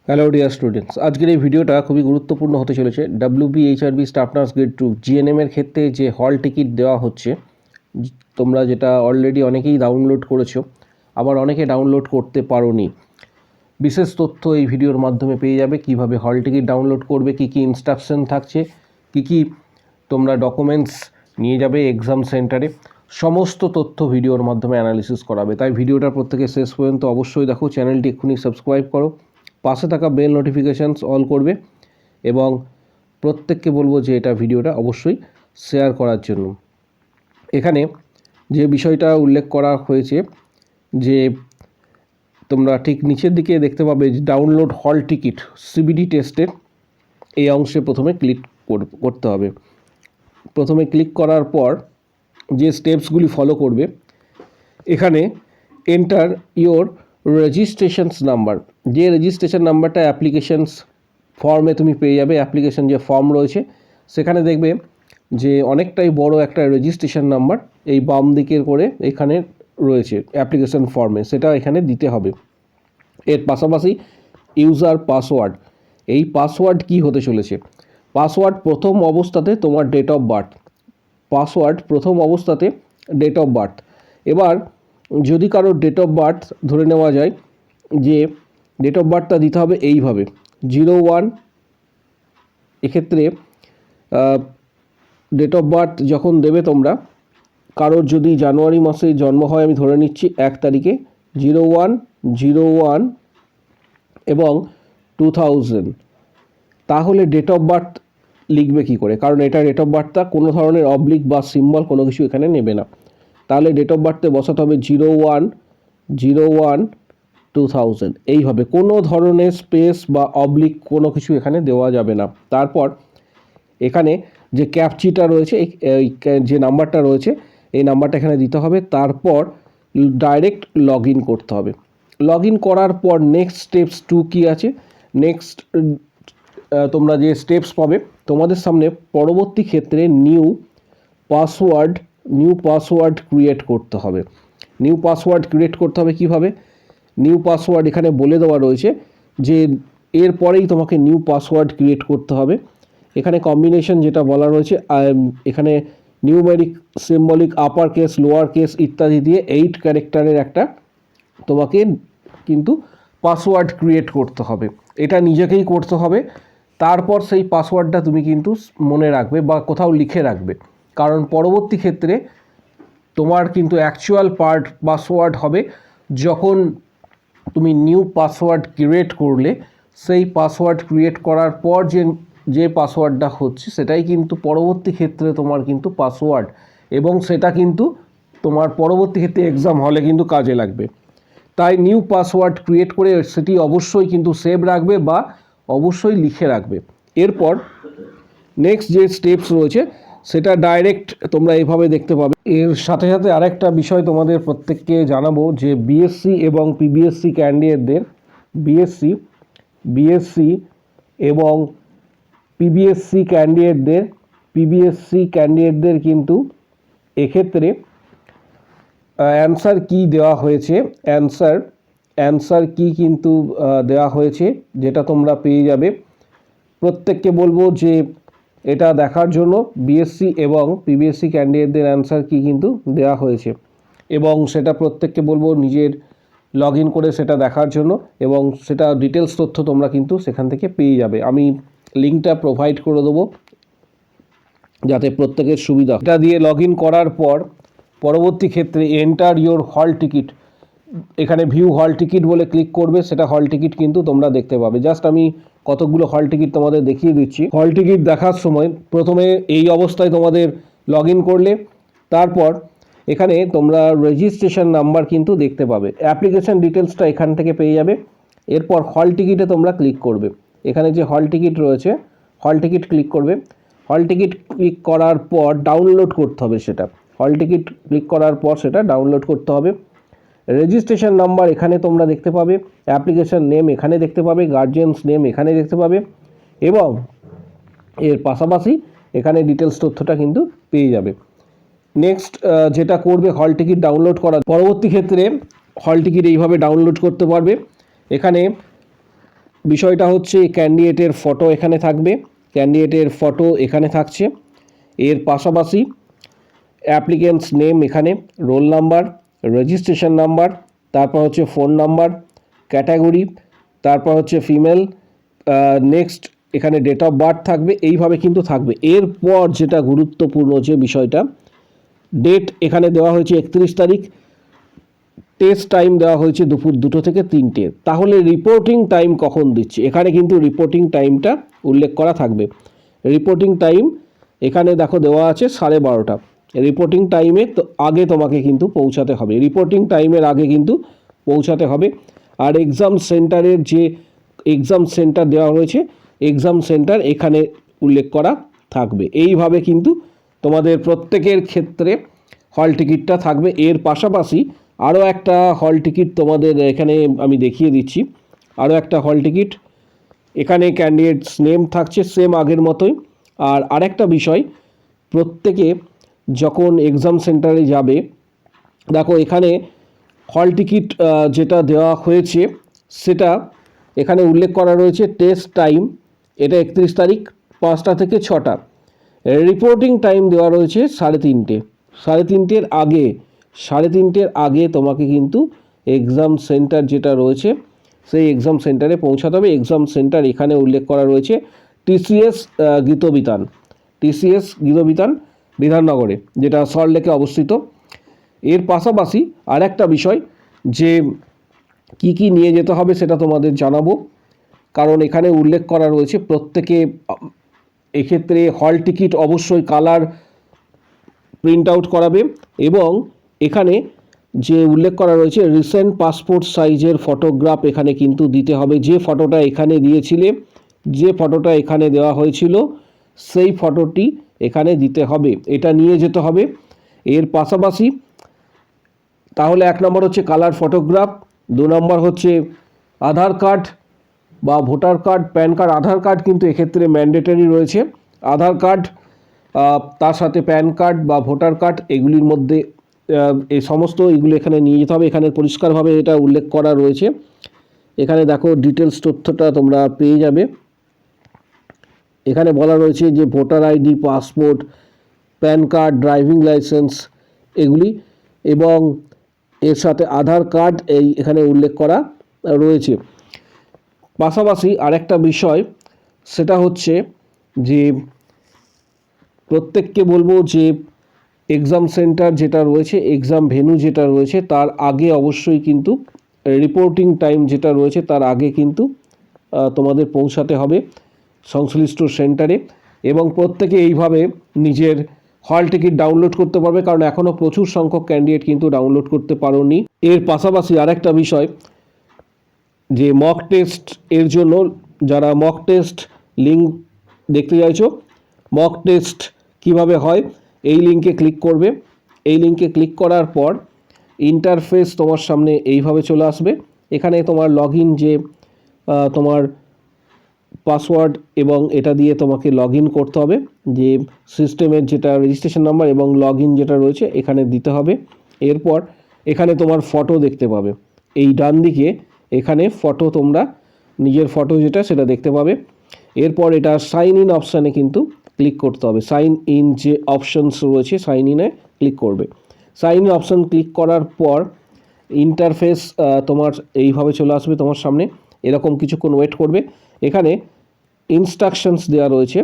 Hello dear students, আজকের এই ভিডিওটা খুবই গুরুত্বপূর্ণ হতে চলেছে। WBHRB staff nurse grade 2 GNM এর ক্ষেত্রে যে হল টিকিট দেওয়া হচ্ছে, তোমরা যেটা অলরেডি অনেকেই ডাউনলোড করেছো, আবার অনেকে ডাউনলোড করতে পারোনি। বিশেষ তথ্য এই ভিডিওর মাধ্যমে পেয়ে যাবে। কিভাবে হল টিকিট ডাউনলোড করবে, কী কী ইনস্ট্রাকশন থাকছে, কী তোমরা ডকুমেন্টস নিয়ে যাবে এক্সাম সেন্টারে, সমস্ত তথ্য ভিডিওর মাধ্যমে অ্যানালিসিস করাবে। তাই ভিডিওটা প্রত্যেকে শেষ পর্যন্ত অবশ্যই দেখো। চ্যানেলটি এক্ষুনি সাবস্ক্রাইব করো, পাশে থাকা বেল নোটিফিকেশানস অল করবে এবং প্রত্যেককে বলবো যে এটা ভিডিওটা অবশ্যই শেয়ার করার জন্য। এখানে যে বিষয়টা উল্লেখ করা হয়েছে যে তোমরা ঠিক নিচের দিকে দেখতে পাবে যে ডাউনলোড হল টিকিট সিবিডি টেস্টের এই অংশে প্রথমে ক্লিক করতে হবে। প্রথমে ক্লিক করার পর যে স্টেপসগুলি ফলো করবে, এখানে এন্টার ইওর রেজিস্ট্রেশনস নাম্বার, যে রেজিস্ট্রেশন নাম্বারটা অ্যাপ্লিকেশানস ফর্মে তুমি পেয়ে যাবে। অ্যাপ্লিকেশান যে ফর্ম রয়েছে সেখানে দেখবে যে অনেকটাই বড় একটা রেজিস্ট্রেশন নাম্বার এই বাম দিকের করে এখানে রয়েছে অ্যাপ্লিকেশান ফর্মে, সেটা এখানে দিতে হবে। এর পাশাপাশি ইউজার পাসওয়ার্ড, এই পাসওয়ার্ড কি হতে চলেছে? পাসওয়ার্ড প্রথম অবস্থাতে তোমার ডেট অফ বার্থ, পাসওয়ার্ড প্রথম অবস্থাতে ডেট অফ বার্থ। এবার যদি কারোর ডেট অফ বার্থ ধরে নেওয়া যায় যে ডেট অফ বার্থটা দিতে হবে এইভাবে 01, এক্ষেত্রে ডেট অফ বার্থ যখন দেবে তোমরা, কারোর যদি জানুয়ারি মাসে জন্ম হয়, আমি ধরে নিচ্ছি 1 তারিখে, 01/01 এবং 2000, তাহলে ডেট অফ বার্থ লিখবে কী করে? কারণ এটা ডেট অফ বার্থটা কোনো ধরনের অবলিক বা সিম্বল কোনো কিছু এখানে নেবে না। তাহলে ডেট অফ বার্থে বসাতে হবে 01/01/2000, এইভাবে কোনো ধরনের স্পেস বা অবলিক কোনো কিছু এখানে দেওয়া যাবে না। তারপর এখানে যে ক্যাপচিটা রয়েছে, এই যে নাম্বারটা রয়েছে এই নাম্বারটা এখানে দিতে হবে। তারপর ডাইরেক্ট লগ ইন করতে হবে। লগ ইন করার পর নেক্সট স্টেপস 2 কী আছে, নেক্সট তোমরা যে স্টেপস পাবে, তোমাদের সামনে পরবর্তী ক্ষেত্রে নিউ পাসওয়ার্ড ক্রিয়েট করতে হবে। নিউ পাসওয়ার্ড ক্রিয়েট করতে হবে কীভাবে? নিউ পাসওয়ার্ড এখানে বলে দেওয়া রয়েছে যে এরপরেই তোমাকে নিউ পাসওয়ার্ড ক্রিয়েট করতে হবে। এখানে কম্বিনেশন যেটা বলা রয়েছে, এখানে numeric, symbolic, upper case, lower case ইত্যাদি দিয়ে 8 ক্যারেক্টারের একটা তোমাকে কিন্তু পাসওয়ার্ড ক্রিয়েট করতে হবে। এটা নিজেকেই করতে হবে। তারপর সেই পাসওয়ার্ডটা তুমি কিন্তু মনে রাখবে বা কোথাও লিখে রাখবে, কারণ পরবর্তী ক্ষেত্রে তোমার কিন্তু অ্যাকচুয়াল পাসওয়ার্ড হবে যখন তুমি নিউ পাসওয়ার্ড ক্রিয়েট করলে। সেই পাসওয়ার্ড ক্রিয়েট করার পর যে পাসওয়ার্ডটা হচ্ছে সেটাই কিন্তু পরবর্তী ক্ষেত্রে তোমার কিন্তু পাসওয়ার্ড, এবং সেটা কিন্তু তোমার পরবর্তী ক্ষেত্রে এক্সাম হলে কিন্তু কাজে লাগবে। তাই নিউ পাসওয়ার্ড ক্রিয়েট করে সেটি অবশ্যই কিন্তু সেভ রাখবে বা অবশ্যই লিখে রাখবে। এরপর নেক্সট যে স্টেপস রয়েছে সেটা ডাইরেক্ট তোমরা এইভাবে দেখতে পাবে। এর সাথে সাথে আরেকটা বিষয় তোমাদের প্রত্যেককে জানাবো যে বিএসসি এবং পিবিএসসি ক্যান্ডিডেটদের, বিএসসি এবং পিবিএসসি ক্যান্ডিডেটদের কিন্তু এক্ষেত্রে অ্যান্সার কি দেওয়া হয়েছে, অ্যান্সার কি কিন্তু দেওয়া হয়েছে, যেটা তোমরা পেয়ে যাবে। প্রত্যেককে বলবো যে এটা দেখার জন্য বিএসসি এবং পিবিএসসি ক্যান্ডিডেটদের অ্যান্সার কি কিন্তু দেওয়া হয়েছে, এবং সেটা প্রত্যেককে বলবো নিজের লগ ইন করে সেটা দেখার জন্য, এবং সেটা ডিটেলস তথ্য তোমরা কিন্তু সেখান থেকে পেয়ে যাবে। আমি লিঙ্কটা প্রোভাইড করে দেবো যাতে প্রত্যেকের সুবিধা। এটা দিয়ে লগ ইন করার পর পরবর্তী ক্ষেত্রে এন্টার ইওর হল টিকিট, এখানে ভিউ হল টিকিট বলে ক্লিক করবে, সেটা হল টিকিট কিন্তু তোমরা দেখতে পাবে। জাস্ট আমি কতগুলো হল টিকিট তোমাদের দেখিয়ে দিচ্ছি। হল টিকিট দেখার সময় প্রথমে এই অবস্থায় তোমাদের লগ ইন করলে, তারপর এখানে তোমরা রেজিস্ট্রেশন নাম্বার কিন্তু দেখতে পাবে, অ্যাপ্লিকেশান ডিটেলসটা এখান থেকে পেয়ে যাবে। এরপর হল টিকিটে তোমরা ক্লিক করবে, এখানে যে হল টিকিট রয়েছে হল টিকিট ক্লিক করবে। হল টিকিট ক্লিক করার পর ডাউনলোড করতে হবে সেটা, হল টিকিট ক্লিক করার পর সেটা ডাউনলোড করতে হবে। রেজিস্ট্রেশন নাম্বার এখানে তোমরা দেখতে পাবে, অ্যাপ্লিকেশান নেম এখানে দেখতে পাবে, গার্জিয়ানস নেম এখানে দেখতে পাবে, এবং এর পাশাপাশি এখানে ডিটেলস তথ্যটা কিন্তু পেয়ে যাবে। নেক্সট যেটা করবে, হল টিকিট ডাউনলোড করার পরবর্তী ক্ষেত্রে হল টিকিট এইভাবে ডাউনলোড করতে পারবে। এখানে বিষয়টা হচ্ছে ক্যান্ডিডেটের ফটো এখানে থাকবে, ক্যান্ডিডেটের ফটো এখানে থাকছে। এর পাশাপাশি অ্যাপ্লিক্যান্টস নেম এখানে, রোল নাম্বার, রেজিস্ট্রেশন নাম্বার, তারপর হচ্ছে ফোন নাম্বার, ক্যাটাগরি, তারপর হচ্ছে ফিমেল, নেক্সট এখানে ডেট অফ বার্থ থাকবে। এইভাবে কিন্তু থাকবে। এরপর যেটা গুরুত্বপূর্ণ যে বিষয়টা, ডেট এখানে দেওয়া হয়েছে 31 তারিখ, টেস্ট টাইম দেওয়া হয়েছে দুপুর 2টো থেকে 3টে। তাহলে রিপোর্টিং টাইম কখন দিচ্ছে, এখানে কিন্তু রিপোর্টিং টাইমটা উল্লেখ করা থাকবে। রিপোর্টিং টাইম এখানে দেখো দেওয়া আছে 12:30। রিপোর্টিং টাইমে তো আগে তোমাকে কিন্তু পৌঁছাতে হবে, রিপোর্টিং টাইমের আগে কিন্তু পৌঁছাতে হবে। আর এক্সাম সেন্টারের যে এক্সাম সেন্টার দেওয়া হয়েছে, এক্সাম সেন্টার এখানে উল্লেখ করা থাকবে। এইভাবে কিন্তু তোমাদের প্রত্যেকের ক্ষেত্রে হল টিকিটটা থাকবে। এর পাশাপাশি আরও একটা হল টিকিট তোমাদের এখানে আমি দেখিয়ে দিচ্ছি। আরও একটা হল টিকিট এখানে ক্যান্ডিডেটস নেম থাকছে সেম আগের মতোই। আর আরেকটা বিষয়, প্রত্যেকে যখন এক্সাম সেন্টারে যাবে, দেখো এখানে হল টিকিট যেটা দেওয়া হয়েছে সেটা এখানে উল্লেখ করা রয়েছে। টেস্ট টাইম এটা 31 তারিখ 5টা থেকে 6টা। রিপোর্টিং টাইম দেওয়া রয়েছে 3:30। 3:30-এর আগে 3:30-এর আগে তোমাকে কিন্তু এক্সাম সেন্টার যেটা রয়েছে সেই এক্সাম সেন্টারে পৌঁছাতে হবে। এক্সাম সেন্টার এখানে উল্লেখ করা রয়েছে টিসিএস গীতবিতান, টিসিএস গীতবিতান বিধাননগরে, যেটা সল্টলেকে অবস্থিত। এর পাশাপাশি আরেকটা বিষয় যে কি কি নিয়ে যেতে হবে সেটা তোমাদের জানাবো, কারণ এখানে উল্লেখ করা রয়েছে প্রত্যেকে এক্ষেত্রে হল টিকিট অবশ্যই কালার প্রিন্ট আউট করাবে। এবং এখানে যে উল্লেখ করা রয়েছে রিসেন্ট পাসপোর্ট সাইজের ফটোগ্রাফ এখানে কিন্তু দিতে হবে। যে ফটোটা এখানে দিয়েছিলে, যে ফটোটা এখানে দেওয়া হয়েছিল সেই ফটোটি এখানে দিতে হবে, এটা নিয়ে যেতে হবে। এর পাশাপাশি তাহলে 1 নম্বর হচ্ছে কালার ফটোগ্রাফ, 2 নম্বর হচ্ছে আধার কার্ড বা ভোটার কার্ড, প্যান কার্ড। আধার কার্ড কিন্তু এক্ষেত্রে ম্যান্ডেটরি রয়েছে। আধার কার্ড তার সাথে প্যান কার্ড বা ভোটার কার্ড, এগুলির মধ্যে এই সমস্ত এগুলো এখানে নিয়ে যেতে হবে। এখানে পরিষ্কারভাবে এটা উল্লেখ করা রয়েছে। এখানে দেখো ডিটেলস তথ্যটা তোমরা পেয়ে যাবে। এখানে বলা রয়েছে যে voter ID, passport, pan card, driving licence এগুলি, এবং এর সাথে আধার কার্ড এই এখানে উল্লেখ করা রয়েছে। পাশাপাশি আরেকটা বিষয় সেটা হচ্ছে যে প্রত্যেককে বলবো যে এক্সাম সেন্টার যেটা রয়েছে, এক্সাম ভেন্যু যেটা রয়েছে তার আগে অবশ্যই কিন্তু রিপোর্টিং টাইম যেটা রয়েছে তার আগে কিন্তু তোমাদের পৌঁছাতে হবে সংশ্লিষ্ট সেন্টারে। এবং প্রত্যেকে এইভাবে নিজের হল টিকিট ডাউনলোড করতে পারবে, কারণ এখনও প্রচুর সংখ্যক ক্যান্ডিডেট কিন্তু ডাউনলোড করতে পারোনি। এর পাশাপাশি আরেকটা বিষয় যে মক টেস্ট এর জন্য যারা মক টেস্ট লিঙ্ক দেখতে চাইছো, মক টেস্ট কিভাবে হয় এই লিঙ্কে ক্লিক করবে। এই লিঙ্কে ক্লিক করার পর ইন্টারফেস তোমার সামনে এইভাবে চলে আসবে। এখানে তোমার লগইন যে তোমার পাসওয়ার্ড এবং এটা দিয়ে তোমাকে লগইন করতে হবে, যে সিস্টেমের যেটা রেজিস্ট্রেশন নাম্বার এবং লগইন যেটা রয়েছে এখানে দিতে হবে। এরপর এখানে তোমার ফটো দেখতে পাবে, এই ডান দিকে এখানে ফটো, তোমরা নিজের ফটো যেটা সেটা দেখতে পাবে। এরপর এটা সাইন ইন অপশানে কিন্তু ক্লিক করতে হবে। সাইন ইন যে অপশানস রয়েছে সাইন ইনে ক্লিক করবে। সাইন ইন অপশান ক্লিক করার পর ইন্টারফেস তোমার এইভাবে চলে আসবে তোমার সামনে। এরকম কিছুক্ষণ ওয়েট করবে। এখানে ইনস্ট্রাকশনস দেওয়া রয়েছে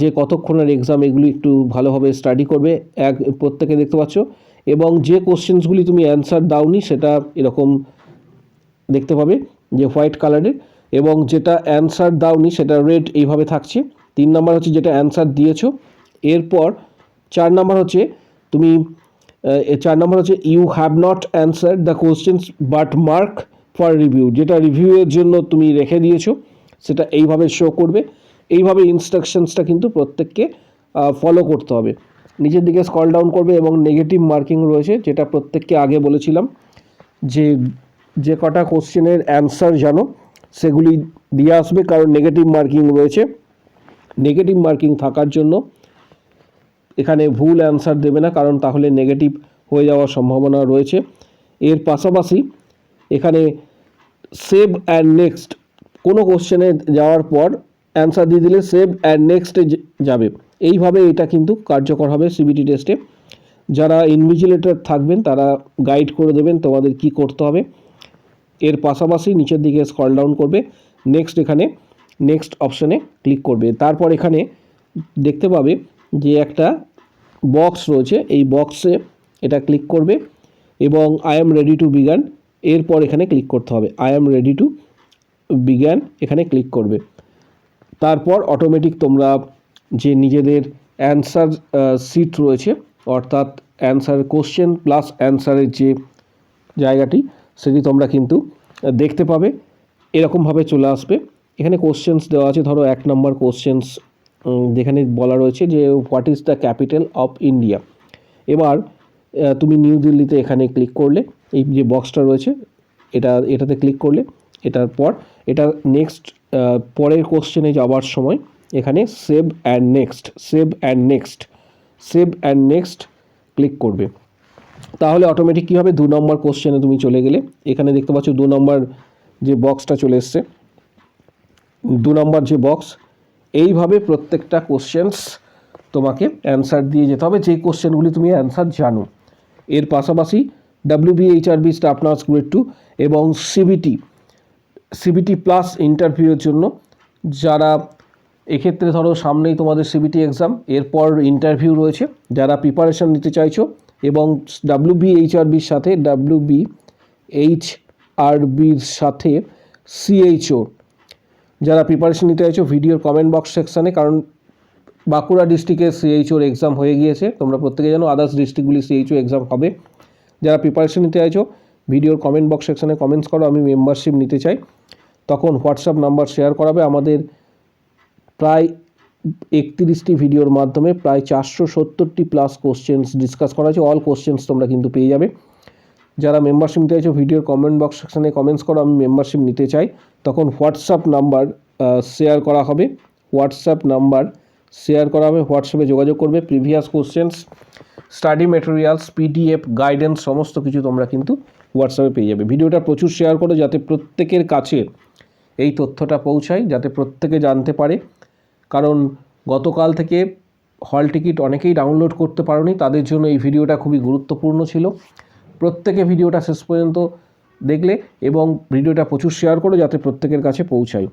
যে কতক্ষণের এক্সাম, এগুলি একটু ভালোভাবে স্টাডি করবে। প্রত্যেকে দেখতে পাচ্ছ, এবং যে কোশ্চেন্সগুলি তুমি অ্যান্সার দাওনি সেটা এরকম দেখতে পাবে যে হোয়াইট কালারের, এবং যেটা অ্যান্সার দাওনি সেটা রেড এইভাবে থাকছে। 3 নম্বর হচ্ছে যেটা অ্যান্সার দিয়েছো। এরপর 4 নম্বর হচ্ছে তুমি 4 নম্বর হচ্ছে you have not answer the questions but mark for review, যেটা রিভিউয়ের জন্য তুমি রেখে দিয়েছো সেটা এইভাবে শো করবে। এইভাবে ইনস্ট্রাকশনসটা কিন্তু প্রত্যেককে ফলো করতে হবে। নিচের দিকে স্ক্রল ডাউন করবে এবং নেগেটিভ মার্কিং রয়েছে, যেটা প্রত্যেককে আগে বলেছিলাম যে কটা কোশ্চেনের অ্যান্সার জানো সেগুলি দিয়ে আসবে, কারণ নেগেটিভ মার্কিং রয়েছে। নেগেটিভ মার্কিং থাকার জন্য এখানে ভুল অ্যান্সার দেবে না, কারণ তাহলে নেগেটিভ হয়ে যাওয়ার সম্ভাবনা রয়েছে। এর পাশাপাশি এখানে সেভ অ্যান্ড নেক্সট কোনো কোশ্চেনে যাওয়ার পর অ্যান্সার দিয়ে দিলে সেভ অ্যান্ড নেক্সটে যাবে। এইভাবে এটা কিন্তু কার্যকর হবে সিবিটি টেস্টে। যারা ইনভিজিলেটর থাকবেন তারা গাইড করে দেবেন তোমাদের কি করতে হবে। এর পাশাপাশি নিচের দিকে স্ক্রল ডাউন করবে, নেক্সট এখানে নেক্সট অপশানে ক্লিক করবে। তারপর এখানে দেখতে পাবে যে একটা বক্স রয়েছে, এই বক্সে এটা ক্লিক করবে এবং I am ready to began, এরপর এখানে ক্লিক করতে হবে। I am ready to began এখানে ক্লিক করবে। তারপর অটোমেটিক তোমরা যে নিজেদের অ্যান্সার সিট রয়েছে, অর্থাৎ অ্যান্সার কোশ্চেন প্লাস অ্যান্সারের যে জায়গাটি, সেটি তোমরা কিন্তু দেখতে পাবে। এরকমভাবে চলে আসবে। এখানে কোশ্চেন্স দেওয়া আছে, ধরো 1 নম্বর কোশ্চেন্স যেখানে বলা রয়েছে যে what is the capital of India. এবার তুমি নিউ দিল্লিতে এখানে ক্লিক করলে, এই যে বক্সটা রয়েছে এটাতে ক্লিক করলে, এটার পর এটা নেক্সট পরের কোশ্চেনে যাওয়ার সময় এখানে সেভ অ্যান্ড নেক্সট ক্লিক করবে। তাহলে অটোমেটিক কী হবে, 2 নম্বর কোশ্চেনে তুমি চলে গেলে। এখানে দেখতে পাচ্ছ 2 নম্বর যে বক্সটা চলে এসছে, 2 নম্বর যে বক্স। এইভাবে প্রত্যেকটা কোশ্চেন্স তোমাকে অ্যান্সার দিয়ে যেতে হবে, যে কোশ্চেনগুলি তুমি অ্যান্সার জানো। এর পাশাপাশি WBHRB স্টাফ নার্স গ্রেড 2 এবং সিবিটি প্লাস ইন্টারভিউয়ের জন্য, যারা এক্ষেত্রে ধরো সামনেই তোমাদের সিবিটি এক্সাম, এরপর ইন্টারভিউ রয়েছে, যারা প্রিপারেশান নিতে চাইছো এবং WBHRBর সাথে CHO যারা প্রিপারেশান নিতে চাইছো, ভিডিওর কমেন্ট বক্স সেকশানে, কারণ বাঁকুড়া ডিস্ট্রিক্টে CHOর এক্সাম হয়ে গিয়েছে, তোমরা প্রত্যেকে জানো, আদার্স ডিস্ট্রিক্টগুলি CHO এক্সাম হবে। যারা প্রিপারেশান নিতে চাইছো ভিডিওর কমেন্ট বক্স সেকশানে কমেন্টস করো, আমি মেম্বারশিপ নিতে চাই। তখন হোয়াটসঅ্যাপ নাম্বার শেয়ার করাবে। আমাদের প্রায় 31টি ভিডিওর মাধ্যমে প্রায় 470টি প্লাস কোশ্চেন্স ডিসকাস করা হয়েছে। অল কোশ্চেন্স তোমরা কিন্তু পেয়ে যাবে। যারা মেম্বারশিপ নিতে চাইছো ভিডিওর কমেন্ট বক্স সেকশানে কমেন্টস করো, আমি মেম্বারশিপ নিতে চাই। তখন হোয়াটসঅ্যাপ নাম্বার শেয়ার করা হবে, হোয়াটসঅ্যাপে যোগাযোগ করবে। Previous questions, study materials, PDF, guidance সমস্ত কিছু তোমরা কিন্তু হোয়াটসঅ্যাপে পেয়ে যাবে। ভিডিওটা প্রচুর শেয়ার করো যাতে প্রত্যেকের কাছে এই তথ্যটা পৌঁছায়, যাতে প্রত্যেকে জানতে পারে। কারণ গতকাল থেকে হল টিকিট অনেকেই ডাউনলোড করতে পারোনি, তাদের জন্য এই ভিডিওটা খুবই গুরুত্বপূর্ণ ছিল। প্রত্যেকে ভিডিওটা শেষ পর্যন্ত দেখলে এবং ভিডিওটা প্রচুর শেয়ার করো যাতে প্রত্যেকের কাছে পৌঁছায়।